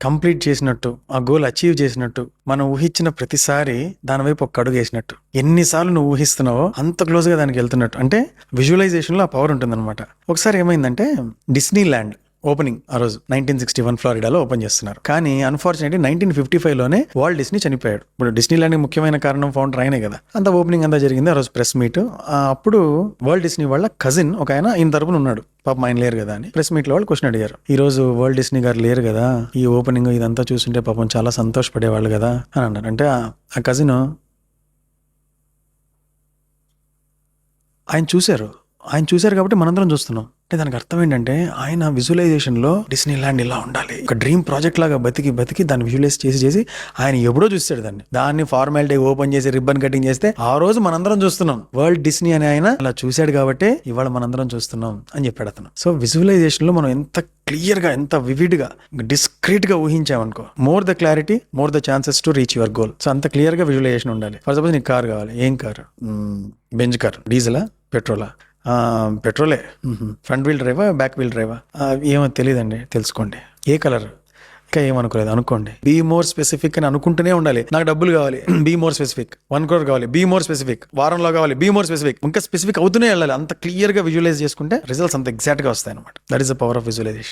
Complete చేసినట్టు, ఆ goal achieve చేసినట్టు, మనం ఊహించిన ప్రతిసారి దాని వైపు ఒక అడుగు వేసినట్టు. ఎన్నిసార్లు నువ్వు ఊహిస్తున్నావో అంత క్లోజ్ గా దానికి వెళ్తున్నట్టు. అంటే విజువలైజేషన్ లో ఆ పవర్ ఉంటుందన్నమాట. ఒకసారి ఏమైందంటే డిస్నీ ల్యాండ్ ఓపెనింగ్ ఆ రోజు 1961 ఫ్లోరిడాలో ఓపెన్ చేస్తున్నారు. కానీ అన్ఫార్చునేట్లీ 1955 లోనే వాల్ట్ డిస్నీ చనిపోయాడు. ఇప్పుడు డిస్నీ ల్యాండ్ ముఖ్యమైన కారణం ఫౌండర్ ఆయనే కదా. అంత ఓపెనింగ్ అంతా జరిగింది. ఆ రోజు ప్రెస్ మీట్. అప్పుడు వరల్డ్ డిస్నీ వాళ్ళ కజిన్ ఒక ఆయన ఈయన తరపున ఉన్నాడు. పాపం ఆయన లేరు కదా అని ప్రెస్ మీట్ లో వాళ్ళు క్వశ్చన్ అడిగారు. ఈ రోజు వరల్డ్ డిస్నీ గారు లేరు కదా, ఈ ఓపెనింగ్ ఇదంతా చూస్తుంటే పాపం చాలా సంతోషపడేవాళ్ళు కదా అని అన్నారు. అంటే ఆ కజిన్ ఆయన చూశారు కాబట్టి మనందరం చూస్తున్నాం. అంటే దానికి అర్థం ఏంటంటే ఆయన విజువలైజేషన్ లో డిస్నీ ల్యాండ్ ఇలా ఉండాలి, ఒక డ్రీమ్ ప్రాజెక్ట్ లాగా బతికి దాన్ని విజువలైజ్ చేసి ఆయన ఎప్పుడో చూస్తాడు దాన్ని ఫార్మాలిటీ ఓపెన్ చేసి రిబ్బన్ కటింగ్ చేస్తే ఆ రోజు మనందరం చూస్తున్నాం. వరల్డ్ డిస్నీ అని ఆయన అలా చూశాడు కాబట్టి ఇవాళ మనందరం చూస్తున్నాం అని చెప్పాడు అతను. సో విజువలైజేషన్ లో మనం ఎంత క్లియర్ గా, ఎంత వివిడ్ గా, డిస్క్రీట్ గా ఊహించామనుకో, more the clarity, more the chances to reach your goal. So అంత క్లియర్ గా విజువలైజేషన్ ఉండాలి. ఫర్ సపోజ్ నీకు కార్ కావాలి. ఏం కారు? Benz car. డీజిలా, పెట్రోలా? పెట్రోలే. ఫ్రంట్ వీల్ డ్రైవా, బ్యాక్ వీల్ డ్రైవా? ఏమో తెలియదండి, తెలుసుకోండి. ఏ కలర్? ఇంకా ఏమనుకోలేదు, అనుకోండి. బీ మోర్ స్పెసిఫిక్ అని అనుకుంటూనే ఉండాలి. నాకు డబ్బులు కావాలి, బీ మోర్ స్పెసిఫిక్. 1 crore కావాలి, బీ మోర్ స్పెసిఫిక్. వారంలో కావాలి, బీ మోర్ స్పెసిఫిక్. ఇంకా స్పెసిఫిక్ అవుతూనే వెళ్ళాలి. అంత క్లియర్ గా విజువలైజ్ చేసుకుంటే రిజల్ట్స్ అంత ఎగ్జాక్ట్ గా వస్తాయి అనమాట. That is the power of visualisation.